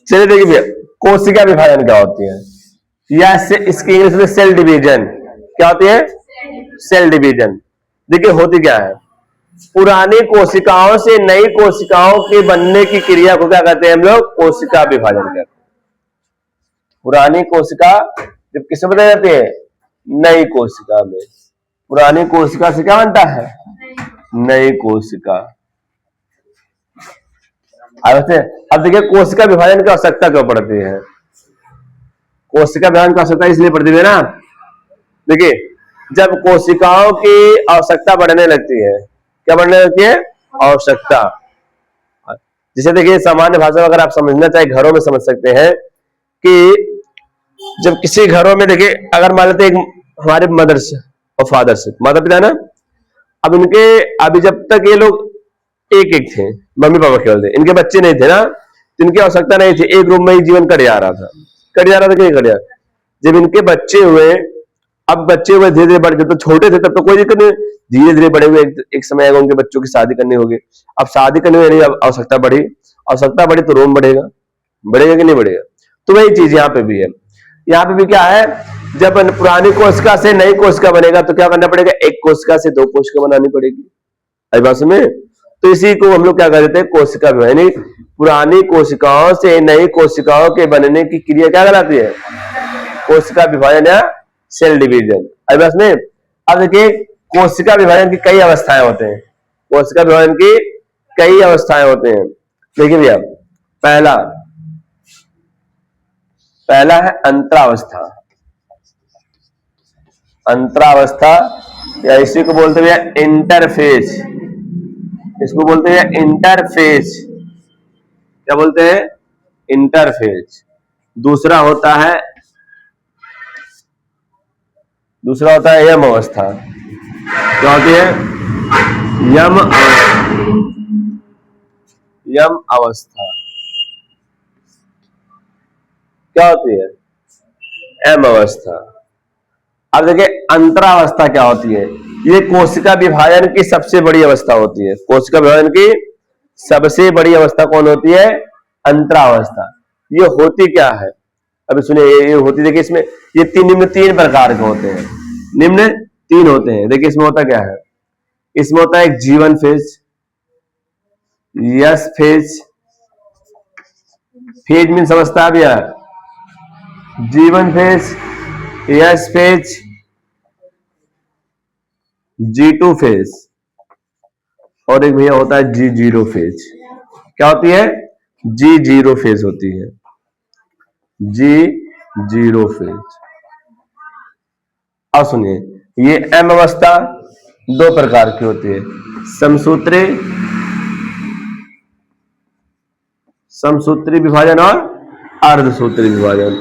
चलिए देखिए भैया, कोशिका विभाजन क्या होती है, या इसकी इंग्लिश में सेल डिवीजन क्या होती है, सेल डिवीजन। देखिए होती क्या है, पुरानी कोशिकाओं से नई कोशिकाओं के बनने की क्रिया को क्या कहते हैं हम लोग, कोशिका विभाजन कहते हैं। पुरानी कोशिका जब किसमें बदल जाती है, नई कोशिका में, पुरानी कोशिका से क्या बनता है, नई कोशिका। अब देखिए कोशिका विभाजन की आवश्यकता क्यों पड़ती है, कोशिका विभाजन की आवश्यकता इसलिए पड़ती है ना, देखिए जब कोशिकाओं की आवश्यकता बढ़ने लगती है, क्या बढ़ने लगती है, आवश्यकता। जिसे देखिए सामान्य भाषा में अगर आप समझना चाहे घरों में समझ सकते हैं कि जब किसी घरों में देखिए अगर मान लेते हमारे मदर्स और फादर्स, माता पिता ना, अब इनके अभी जब तक ये लोग एक एक थे, मम्मी पापा केवल थे, इनके बच्चे नहीं थे ना, तो इनकी आवश्यकता नहीं थी, एक रूम में ही जीवन कट जा रहा था, कट जा रहा था, कहीं कट जा। जब इनके बच्चे हुए, अब बच्चे हुए धीरे धीरे बढ़, जब तो छोटे थे तब तो कोई दिक्कत नहीं, धीरे धीरे बड़े हुए, एक समय आएगा उनके बच्चों की शादी करनी होगी, अब शादी करनी होगी, आवश्यकता बढ़ी, आवश्यकता बढ़ी तो रोम बढ़ेगा, बढ़ेगा कि नहीं बढ़ेगा। तो वही चीज यहाँ पे भी है, यहाँ पे भी क्या है, जब पुरानी कोशिका से नई कोशिका बनेगा तो क्या करना पड़ेगा, एक कोशिका से दो कोशिका बनानी पड़ेगी, आई बात में। तो इसी को हम लोग क्या कर देते हैं, कोशिका विभाजन। पुरानी कोशिकाओं से नई कोशिकाओं के बनने की क्रिया क्या कहलाती है, कोशिका विभाजन या सेल डिवीजन, आई बात में। अब देखिए कोशिका विभाजन की कई अवस्थाएं होते हैं, कोशिका विभाजन की कई अवस्थाएं होते हैं। देखिए भैया, पहला है अंतरावस्था, अंतरावस्था या इसी को बोलते हैं इंटरफेज, इसको बोलते हैं इंटरफेज, क्या बोलते हैं, इंटरफेज। दूसरा होता है यम अवस्था, क्या होती है, यम अवस्था क्या होती है, एम अवस्था। अब देखिए अंतरावस्था क्या होती है, ये कोशिका विभाजन की सबसे बड़ी अवस्था होती है, कोशिका विभाजन की सबसे बड़ी अवस्था कौन होती है, अंतरावस्था। ये होती क्या है, अभी सुनिए, ये होती, देखिए इसमें ये निम्न तीन प्रकार के होते हैं, निम्न तीन होते हैं। देखिए इसमें होता क्या है, इसमें होता है एक जीवन phase, yes phase, phase mean समझता भी है, जीवन phase, yes phase, G2 phase, और एक भैया होता है G0 फेज। क्या होती है, G0 फेज होती है, G0 फेज। अब सुनिए, ये एम अवस्था दो प्रकार की होती है, समसूत्री विभाजन और अर्धसूत्री विभाजन।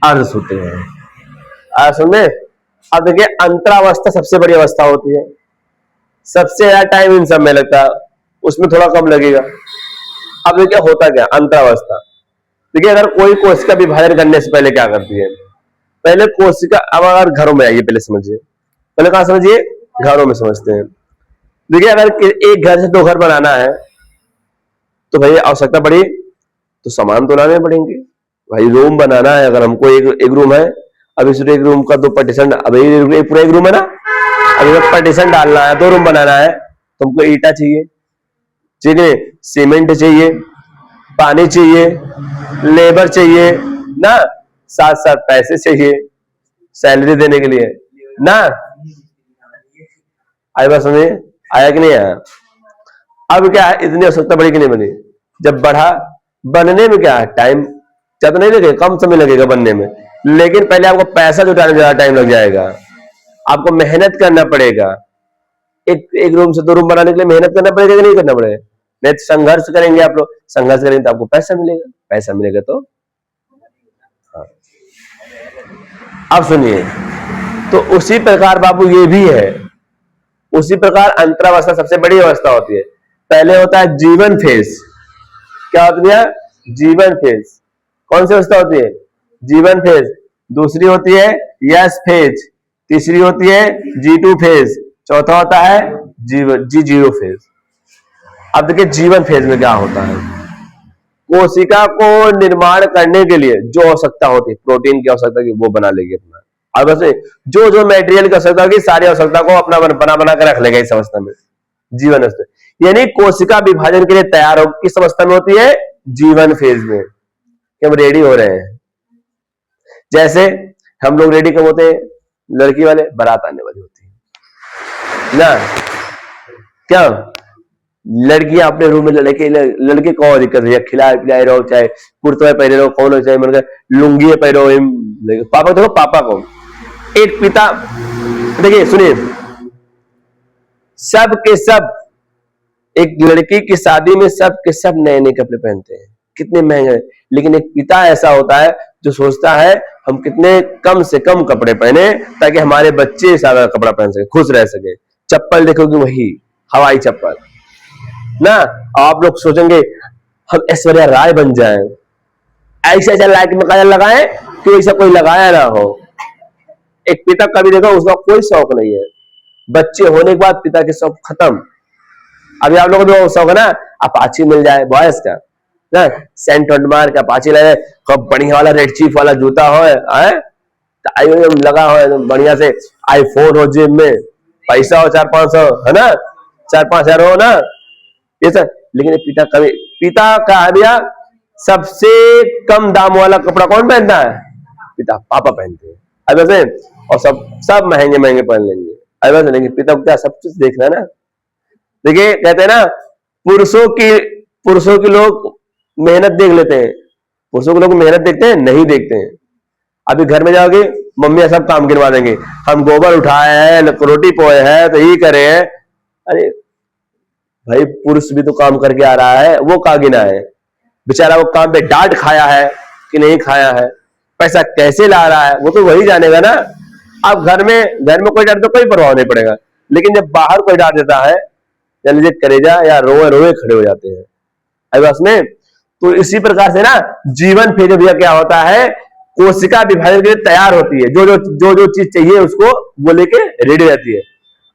अर्धसूत्री है, सुन में। अब देखिए अंतरावस्था सबसे बड़ी अवस्था होती है, सबसे ज्यादा टाइम इन सब में लगता है, उसमें थोड़ा कम लगेगा। अब देखिए होता क्या अंतरावस्था, देखिए अगर कोई कोशिका विभाजन करने से पहले क्या करती है, पहले कोशिका, अब अगर घरों में आइए, पहले समझिए, पहले कहां समझिए, घरों में समझते हैं। देखिए अगर एक घर से दो घर बनाना है तो भाई आवश्यकता पड़ी तो सामान तो लाने पड़ेंगे, भाई रूम बनाना है, अगर हमको एक रूम है, अब इस एक रूम का दो पार्टीशन, अब पूरा एक रूम है ना, अब पार्टीशन डालना है, दो रूम बनाना है, तो हमको ईटा चाहिए, ठीक है, सीमेंट चाहिए, पानी चाहिए, लेबर चाहिए ना, साथ साथ पैसे चाहिए सैलरी देने के लिए ना, आई बात समझे, आया कि नहीं आया। अब क्या है, इतनी आवश्यकता बड़ी कि नहीं बनी, जब बढ़ा, बनने में क्या है, टाइम ज्यादा नहीं लगेगा, कम समय लगेगा बनने में, लेकिन पहले आपको पैसा जुटाने में ज्यादा टाइम लग जाएगा, आपको मेहनत करना पड़ेगा, एक रूम से दो रूम बनाने के लिए मेहनत करना पड़ेगा कि नहीं करना पड़ेगा, नहीं तो संघर्ष करेंगे आप लोग, संघर्ष करेंगे तो आपको पैसा मिलेगा, पैसा मिलेगा तो हाँ। अब सुनिए, तो उसी प्रकार बाबू ये भी है, उसी प्रकार अंतरावस्था सबसे बड़ी अवस्था होती है। पहले होता है जीवन फेज, क्या होती है, जीवन फेज, कौन सी अवस्था होती है, जीवन फेज। दूसरी होती है यस फेज, तीसरी होती है G2 फेज, चौथा होता है जी जीरो फेज। अब देखिए जीवन फेज में क्या होता है। कोशिका को निर्माण करने के लिए जो आवश्यकता होती है, प्रोटीन की आवश्यकता की, वो बना लेगी अपना। अब वैसे जो जो मटेरियल की आवश्यकता होगी सारी आवश्यकता को अपना बना बना कर रख लेगा इस अवस्था में, जीवन अवस्था। यानी कोशिका विभाजन के लिए तैयार हो किस अवस्था में होती है? जीवन फेज में, कि हम रेडी हो रहे हैं। जैसे हम लोग रेडी कब होते हैं? लड़की वाले बारात आने वाली होती है ना, क्या लड़कियां अपने रूम में, लड़के को दिक्कत है, खिलाए पिलाए रहो, चाहे कुर्ते पहने रहो, कौन हो, चाहे मन लुंगी पहनो। पापा देखो, पापा को एक पिता, देखिए सुनिए, सब के सब एक लड़की की शादी में सब के सब नए नए कपड़े पहनते हैं, कितने महंगे। लेकिन एक पिता ऐसा होता है जो सोचता है हम कितने कम से कम कपड़े पहने ताकि हमारे बच्चे सारा कपड़ा पहन सके, खुश रह सके। चप्पल देखोगे वही हवाई चप्पल ना। आप लोग सोचेंगे हम ऐश्वर्या राय बन जाएं, ऐसा ऐसा लाइक में काजल लगाएं कि ऐसा कोई लगाया ना हो। एक पिता कभी देखो उसका कोई शौक नहीं है, बच्चे होने के बाद पिता के शौक खत्म। अभी आप लोगों को शौक है ना अपाची मिल जाए बॉयज का ना, सेंट मार के अपाची लगे, कब बढ़िया वाला रेड चीफ वाला जूता हो लगा हो, बढ़िया से आईफोन हो, जेब में पैसा हो 400-500 है ना, 4-5 हजार हो ना ये सब। लेकिन पिता का भैया सबसे कम दाम वाला कपड़ा कौन पहनता है? पिता, पापा पहनते हैं। अब वैसे और सब महंगे महंगे पहन लेंगे। अब वैसे लेकिन पिता को क्या सब कुछ देखना है ना। देखिए कहते हैं ना पुरुषों की लोग मेहनत देख लेते हैं, पुरुषों के लोग मेहनत देखते हैं नहीं देखते हैं। अभी घर में जाओगे मम्मी सब काम गिनवा देंगे, हम गोबर उठाए हैं, रोटी पोए हैं, तो ये करे हैं। अरे भाई पुरुष भी तो काम करके आ रहा है, वो कहाँ गिना है बेचारा? वो काम पे डांट खाया है कि नहीं खाया है, पैसा कैसे ला रहा है वो तो वही जानेगा ना। अब घर में कोई डांट तो कोई परवाह नहीं पड़ेगा, लेकिन जब बाहर कोई डांट देता है या लीजिए करेजा या रोए रोए खड़े हो जाते हैं। अब उसमें तो इसी प्रकार से ना जीवन फेज भैया क्या होता है, कोशिका विभाजन के लिए तैयार होती है, जो चीज चाहिए उसको वो लेके रेडी रहती है।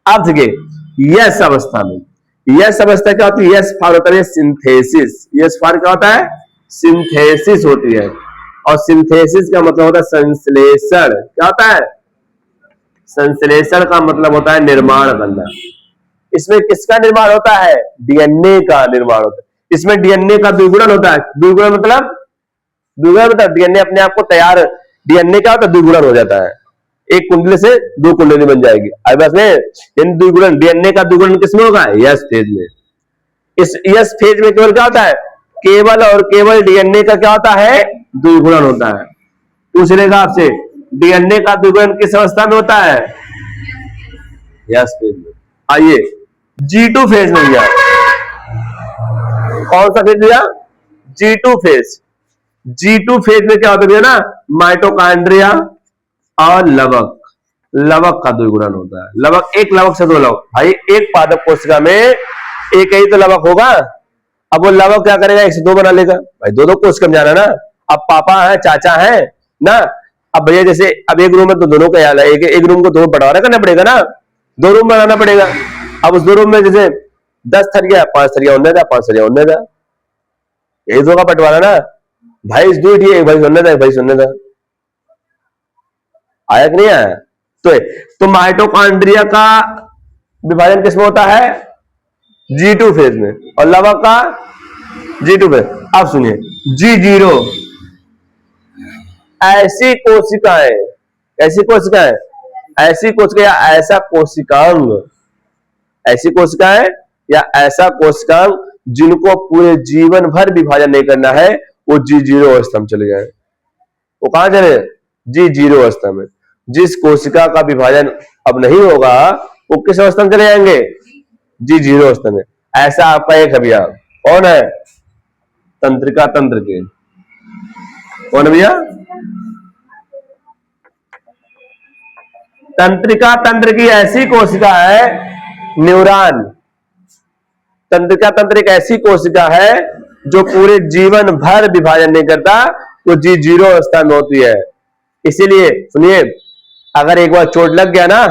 अब देखिए यस अवस्था में, यस अवस्था क्या होती है? यस फॉर होता है सिंथेसिस। यस फॉर क्या होता है? सिंथेसिस होती है। और सिंथेसिस का मतलब होता है संश्लेषण। क्या होता है? संश्लेषण का मतलब होता है निर्माण करना। इसमें किसका निर्माण होता है? डीएनए का निर्माण होता है। इसमें डीएनए का द्विगुणन होता है। द्विगुणन मतलब डीएनए अपने आप को तैयार, डीएनए क्या होता है? द्विगुणन हो जाता है, एक कुंडली से 2 कुंडली बन जाएगी। अब इसमें द्विगुणन, डीएनए का द्विगुणन किसमें होगा? यस फेज में। इस यस फेज में केवल क्या होता है? केवल और केवल डीएनए का क्या होता है? द्विगुणन होता है। पूछ लेगा आपसे डीएनए का द्विगुणन किस अवस्था में होता है? यस फेज में। आइए G2 फेज में भैया, कौन सा फेज भैया? G2 phase. G2 फेज में क्या होता है भैया ना, माइटोकॉन्ड्रिया और लवक का द्विगुणन होता है। लवक, एक लवक से 2 लवक। भाई एक पादप कोशिका में एक ही तो लवक होगा, अब वो लवक क्या करेगा? 1 से 2 बना लेगा। भाई 2 कोशिका में जाना ना। अब पापा है, चाचा है ना, अब भैया जैसे अब एक रूम में तो दोनों का याद है, एक रूम को 2 बंटवारा करना पड़ेगा ना, 2 रूम बनाना पड़ेगा। अब उस 2 रूम में जैसे 10 थरिया, 5 थरिया उन्ने था, 5 थरिया उन्ने था, यही 2 का बंटवारा ना। भाई 2 ही, एक भाई सुनने था, एक भाई सुनने था। आया कि नहीं आया? तो माइटोकॉन्ड्रिया का विभाजन किसमें होता है? G2 फेज में। और लवक का G2 फेज। अब सुनिए G0, ऐसी कोशिकाएं या ऐसा कोशिकांग जिनको पूरे जीवन भर विभाजन नहीं करना है, वो G0 अवस्था में चले जाए। वो कहां चले? G0 अवस्था में। जिस कोशिका का विभाजन अब नहीं होगा वो किस अवस्था में चले जाएंगे? G0 अवस्था में। ऐसा आपका एक है भैया, कौन है? तंत्रिका तंत्र के, कौन है भैया? तंत्रिका तंत्र की ऐसी कोशिका है न्यूरॉन। तंत्रिका तंत्र एक ऐसी कोशिका है जो पूरे जीवन भर विभाजन नहीं करता, वो G0 अवस्था में होती है। इसीलिए सुनिए, अगर एक बार चोट लग गया ना,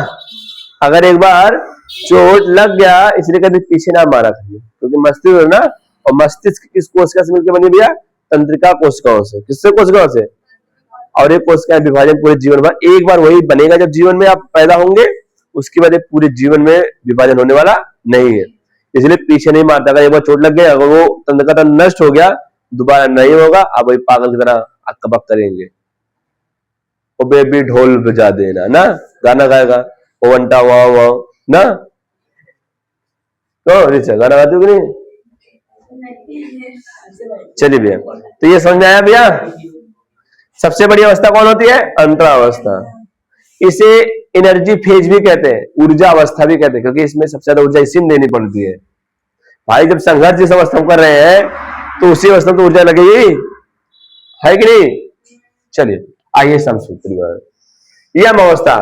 अगर एक बार चोट लग गया इसलिए कभी पीछे ना मारा करिए, क्योंकि मस्तिष्क है ना, और मस्तिष्क किस कोशिका से मिलकर बनी भैया? तंत्रिका कोशिकाओं से। किससे? कोशिकाओं से। और ये कोशिका विभाजन पूरे जीवन भर, एक बार वही बनेगा जब जीवन में आप पैदा होंगे, उसके बाद पूरे जीवन में विभाजन होने वाला नहीं है, इसलिए पीछे नहीं मारता। अगर एक बार चोट लग गया, अगर वो तंत्रिका नष्ट हो गया, दोबारा नहीं होगा, आप वही पागल की तरह अक्का करेंगे। ओ बेबी ढोल बजा देना ना, गाना गाएगा ओ वंटा वाओ वाओ ना, तो रिचा गाना गाती हो कि नहीं? चलिए भैया, तो ये समझ में आया भैया? सबसे बड़ी अवस्था कौन होती है? अंतरावस्था। इसे एनर्जी फेज भी कहते हैं, ऊर्जा अवस्था भी कहते हैं, क्योंकि इसमें सबसे ज्यादा ऊर्जा इसी में देनी पड़ती है। भाई जब संघर्ष जिस अवस्था में कर रहे हैं, तो उसी अवस्था में तो ऊर्जा लगेगी, है कि नहीं? चलिए आइए समसूत्री यम अवस्था।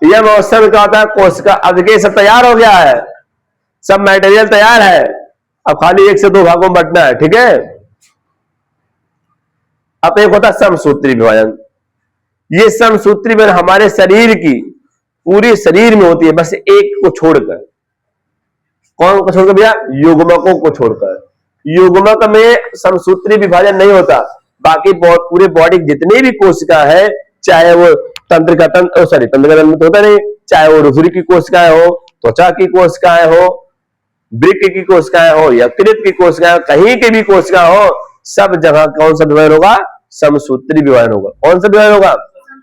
यम अवस्था में क्या होता है? कोशिका, अब देखिए सब तैयार हो गया है, सब मटेरियल तैयार है, अब खाली 1 से 2 भागों में बंटना है, ठीक है? अब एक होता है समसूत्री विभाजन। ये समसूत्री विभाजन हमारे शरीर की, पूरी शरीर में होती है, बस एक को छोड़कर। कौन को छोड़कर भैया? युग्मकों को छोड़कर। युग्मक में समसूत्री विभाजन नहीं होता, बाकी पूरे बॉडी जितनी भी कोशिका है, चाहे वो तंत्रिका तंत्रिका में तो होता नहीं, चाहे वो रुधिर की कोशिकाएं हो, त्वचा की कोशिकाएं हो, वृक्क की कोशिकाएं हो, यकृत की कोशिकाएं, कहीं की भी कोशिका हो, सब जगह कौन सा विभाजन होगा? समसूत्री विभाजन होगा। कौन सा विभाजन होगा?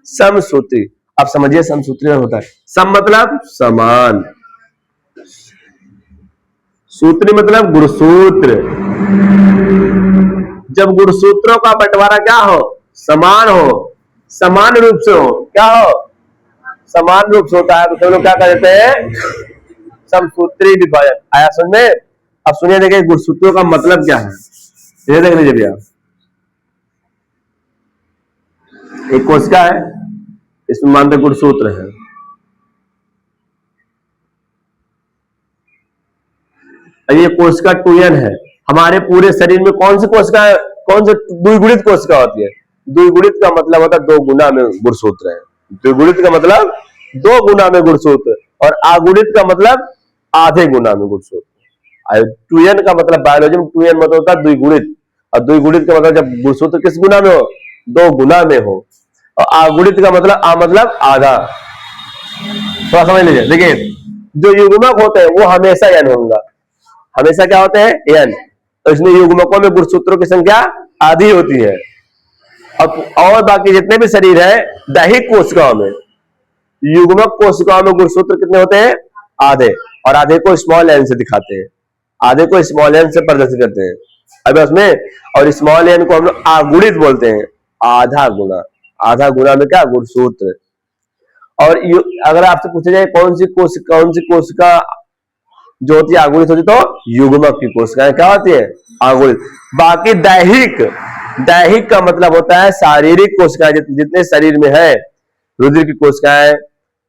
समसूत्री। अब समझिए समसूत्री होता है, सम मतलब समान, सूत्री मतलब गुणसूत्र। जब गुणसूत्रों का बंटवारा क्या हो? समान हो, समान रूप से हो, क्या हो? समान रूप से होता है, तो सब लोग क्या कहते हैं? समसूत्री विभाजन। आया समझ में? अब सुनिए, देखिए गुणसूत्रों का मतलब क्या है, ये देख लीजिए भैया। एक कोशिका है, इसमें मानते गुणसूत्र है, ये कोशिका टूयन है। हमारे पूरे शरीर में कौन सी कोशिका है? कौन सी द्विगुणित कोशिका होती है? द्विगुणित का मतलब होता है 2 गुना में गुणसूत्र है। द्विगुणित का मतलब 2 गुना में गुणसूत्र, और आगुणित का मतलब आधे गुना में गुणसूत्र। टूयन का मतलब बायोलॉजी में टूयन मतलब होता है द्विगुणित, और द्विगुणित का मतलब जब गुणसूत्र किस गुना में हो? 2 गुना में हो। और आगुणित का मतलब आधा। थोड़ा समझ लीजिए, देखिए जो युग्मक होते हैं वो हमेशा n होगा, हमेशा क्या होते हैं? n। तो इसमें युग्मकों में गुणसूत्रों की संख्या आधी होती है। अब और बाकी जितने भी शरीर है, दैहिक कोशिकाओं में, युग्मक कोशिकाओं में गुणसूत्र कितने होते हैं? आधे, और आधे को स्मॉल n से दिखाते हैं, आधे को स्मॉल n से प्रदर्शित करते हैं। अब उसमें, और स्मॉल n को हम लोग आगुणित बोलते हैं, आधा गुना। आधा गुना में क्या? गुणसूत्र। और अगर आपसे पूछा जाए कौन सी कोशिका जो होती है आगुणित होती, तो युग्मक की कोशिकाएं क्या होती है? आगुणित। बाकी दैहिक का मतलब होता है शारीरिक कोशिकाएं, जितने शरीर में है, रुधिर की कोशिकाएं,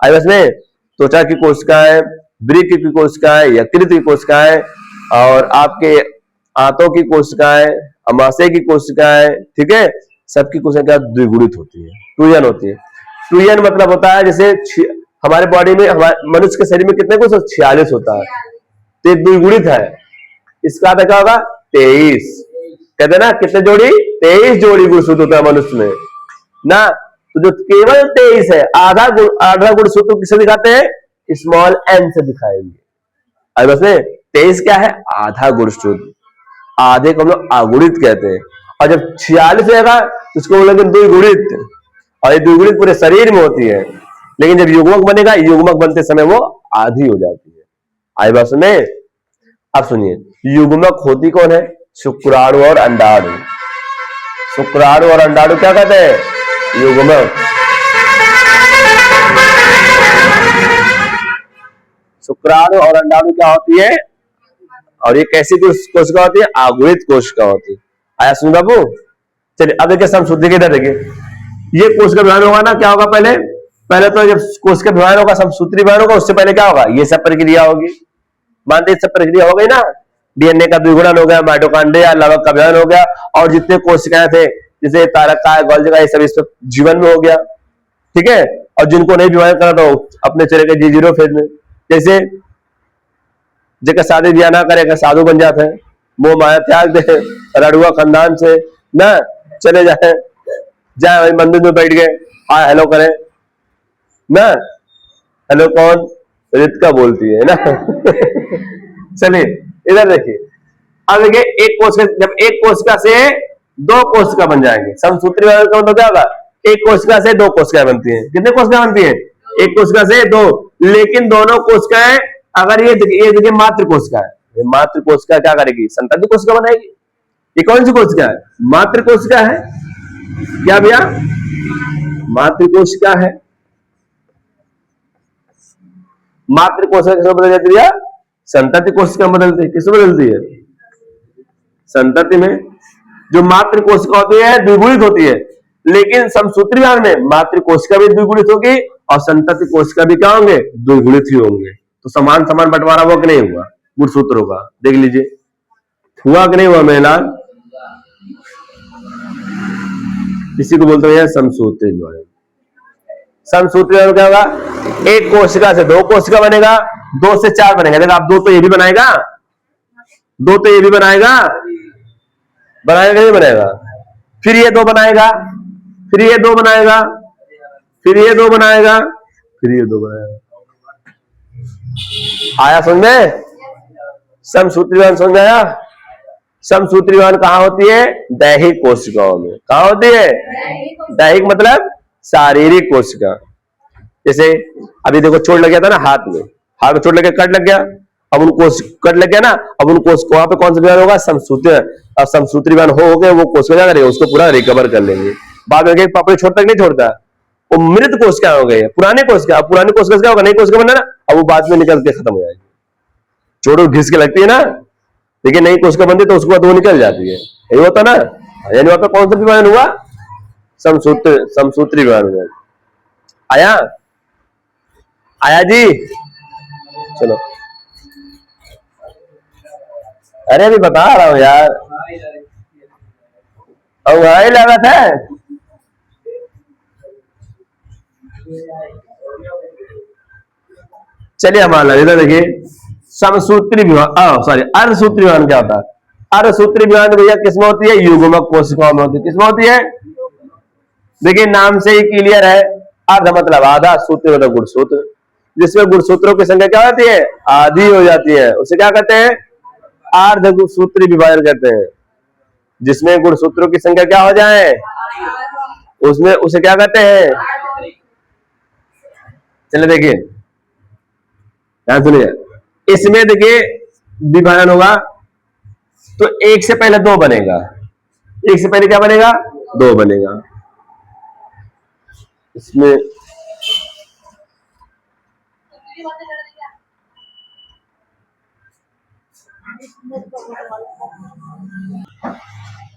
आयवस में त्वचा की कोशिकाएं, वृक्क की कोशिकाएं, यकृत की कोशिकाएं, और आपके आंतों की कोशिकाएं, अमाशय की कोशिकाएं, ठीक है, सबकी कोशिकाएं द्विगुणित होती है, टूयन होती है। टूयन मतलब होता है जैसे हमारे बॉडी में, हमारे मनुष्य के शरीर में कितने कुछ? 46 होता है, तो द्विगुणित है। इसका अर्थ क्या होगा? 23। कहते ना कितने जोड़ी? 23 जोड़ी गुणसूत्र होता है मनुष्य में ना। तो जो केवल 23 है, आधा गुणसूत्र किसे दिखाते हैं? स्मॉल n से दिखाएंगे। अब बस 23 क्या है? आधा गुणसूत्र, आधे को हम लोग आगुणित कहते हैं। और जब 46 रहेगा तो उसको बोलेंगे द्विगुणित, और ये द्विगुणित पूरे शरीर में होती है। लेकिन जब युग्मक बनेगा, युग्मक बनते समय वो आधी हो जाती है। आई बात में? अब सुनिए, युग्मक होती कौन है? शुक्राणु और अंडाणु। शुक्राणु और अंडाणु क्या कहते हैं? युग्मक। शुक्राणु और अंडाणु क्या होती है? और ये कैसी कोशिका होती है? आगुणित कोशिका होती है। आया सुन बाबू? चलिए अब देखिए समशुद्धि के इधर देखिए, ये कोशिका विभाजन होगा ना, क्या होगा? पहले तो जब कोशिका विभाजन होगा, समसूत्री विभाजन होगा, उससे पहले क्या होगा? ये सब प्रक्रिया होगी। मानते सब प्रक्रिया हो गई ना, डीएनए का द्विगुणन हो गया, माइटोकॉन्ड्रिया लवक का विभाजन हो गया, और जितने कोशिकाएं थे जैसे तारका, गोल्गी का, ये सब इस जीवन में हो गया, ठीक है। और जिनको नहीं विभाजन करना तो अपने चले गए G0 फेज में। जैसे जेकर शादी ब्याह ना करे साधु बन जाते हैं, मोह माया त्याग दे, रड़ुआ खानदान से ना चले जाए भाई मंदिर में बैठ गए, हाँ हेलो करें ना, हेलो कौन, रितिका बोलती है ना चलिए इधर देखिए, अब देखिए एक कोशिका, जब एक कोशिका से दो कोशिका बन जाएंगे, समसूत्री वाला का मतलब क्या होगा, एक कोशिका से दो कोशिकाएं बनती हैं। कितने कोशिका बनती हैं? एक कोशिका से दो, लेकिन दोनों कोशिकाएं अगर ये देखिए मातृ कोशिका है, ये मातृ कोशिका क्या करेगी, संतान कोशिका बनाएगी। ये कौन सी कोशिका है? मातृ कोशिका है। क्या भैया? मातृ कोशिका है। मातृ कोशिका किसमें बदल जाती है? संतति कोशिका बदलती है। किसमें बदलती है? संतति में। जो मातृ कोशिका होती है द्विगुणित होती है, लेकिन समसूत्री विहार में मातृ कोशिका भी द्विगुणित होगी और संतति कोशिका भी क्या होंगे? द्विगुणित ही होंगे। तो समान समान बंटवारा हुआ कि नहीं हुआ गुणसूत्रों का? देख लीजिए, हुआ कि नहीं हुआ मेरे लाल? इसी को बोलते हैं समसूत्री विहार। समसूत्री विहार क्या होगा? एक कोशिका से दो कोशिका बनेगा, दो से चार बनेगा। देखो आप दो तो ये भी बनाएगा, दो तो ये भी बनाएगा, बनाएगा नहीं बनाएगा, फिर ये दो बनाएगा, फिर ये दो बनाएगा, फिर ये दो बनाएगा, फिर ये दो बनाएगा। आया समझ में? समसूत्री विहार समझ आया? समसूत्री विहार कहां होती है? दैहिक कोशिकाओं में। कहां होती है? दैहिक मतलब शारीरिक कोशिका। जैसे अभी देखो चोट लग गया था ना हाथ में, हाथ में चोट लग गया, कट लग गया, अब उनको कट लग गया ना, अब उनको वहां पे कौन सा विहार होगा? समसूत्री। अब समसूत्री विहार हो गए, वो कोशिका क्या करेगा? उसको पूरा रिकवर कर लेंगे। बाद में पापड़ी छोड़ता कि नहीं छोड़ता? वो मृत कोशिका हो गई, पुराने कोशिका। अब पुरानी कोशिका क्या होगा? नई कोशिका बनना ना, अब वो बाद में निकल के खत्म हो जाएगी। चोट घिस के लगती है ना, लेकिन नई कोशिका बनती तो उसके बाद वो निकल जाती है। यही होता ना। यानी वहां पर कौन सा विभाजन हुआ? समसूत्री विभाजन। आया? आया जी? चलो, अरे अभी बता रहा हूं यार, अब वही लागत है। चलिए हमारा इधर देखिए, समसूत्री विभाजन, सॉरी अर्धसूत्री विभाजन क्या होता है? अर्धसूत्री विभाजन भैया किसमें होती है? युग्मक कोशिकाओं में होती है। किसमें होती है? देखिए नाम से ही क्लियर है, अर्ध मतलब आधा, सूत्र मतलब गुणसूत्र। जिसमें गुणसूत्रों की संख्या क्या होती है? आधी हो जाती है, उसे क्या कहते हैं? अर्धसूत्री विभाजन कहते हैं। जिसमें गुणसूत्रों की संख्या क्या हो जाए, उसमें उसे क्या कहते हैं? चलिए देखिए, ध्यान सुनिए, इसमें देखिए विभाजन होगा तो एक से पहले दो बनेगा। एक से पहले क्या बनेगा? दो बनेगा। इसमें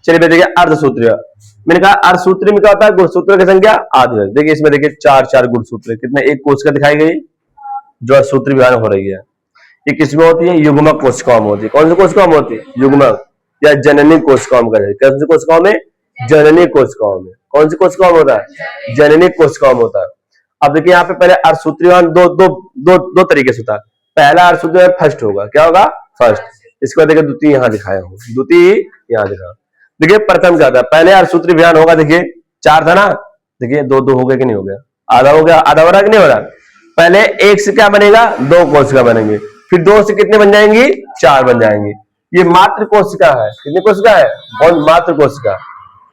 चलिए देखिए अर्धसूत्री। मैंने कहा अर्धसूत्री में क्या होता है? गुणसूत्रों की संख्या आधी। देखिए इसमें देखिए चार चार गुणसूत्र, कितने? एक कोशिका दिखाई गई जो अर्धसूत्री विभाजन हो रही है। ये किसमें होती है? युग्मक कोशिकाओं में होती है। कौन सी कोशिकाओं में होती है? युग्मक या जननी कोशिकाओं में। कौन सी कोशिकाओं में? जननी कोशिकाओं में। कौन सी कोशिकाओं में होता है? जननी कोशिकाओं में होता है। अब देखिए यहाँ पे पहले अर्धसूत्री विभाजन दो दो दो दो तरीके से होता है। पहला अर्धसूत्री विभाजन फर्स्ट होगा। क्या होगा? फर्स्ट। इसके बाद देखिए द्वितीय यहाँ दिखाया हूँ, द्वितीय यहाँ दिखा। देखिए प्रथम क्या था? पहले अर्धसूत्री विभाजन होगा, देखिए चार था ना, देखिए दो दो हो गया कि नहीं हो गया? आधा हो गया, आधा हो रहा कि नहीं हो रहा? पहले एक से क्या बनेगा? दो कोशिका बनेंगे, फिर दो से कितने बन जाएंगी? चार बन जाएंगी। ये मातृ कोशिका है। कितनी कोशिका है? कौन? मातृ कोशिका।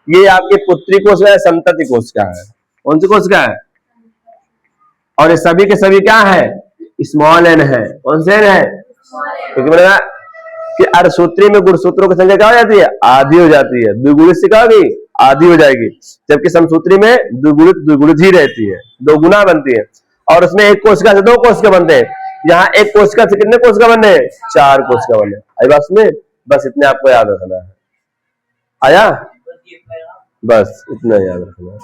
ये आपकी पुत्री कोशिका है, संतति कोशिका है। कौन सी कोशिका है? और ये सभी के सभी क्या है? स्मॉल एन है। कौन से एन है? क्योंकि मैंने कि अर्धसूत्री में गुणसूत्रों की संख्या क्या हो जाती है? आधी हो जाती है। द्विगुणित से क्या होगी? आधी हो जाएगी। जबकि समसूत्री में द्विगुणित ही रहती है, दो गुना बनती है। और उसमें एक कोशिका से दो कोशिका बनते हैं, यहाँ एक कोशिका से कितने कोशिका बने? चार कोशिका बने। आई बात में? बस इतने आपको याद रखना है। आया? बस इतना याद रखना है।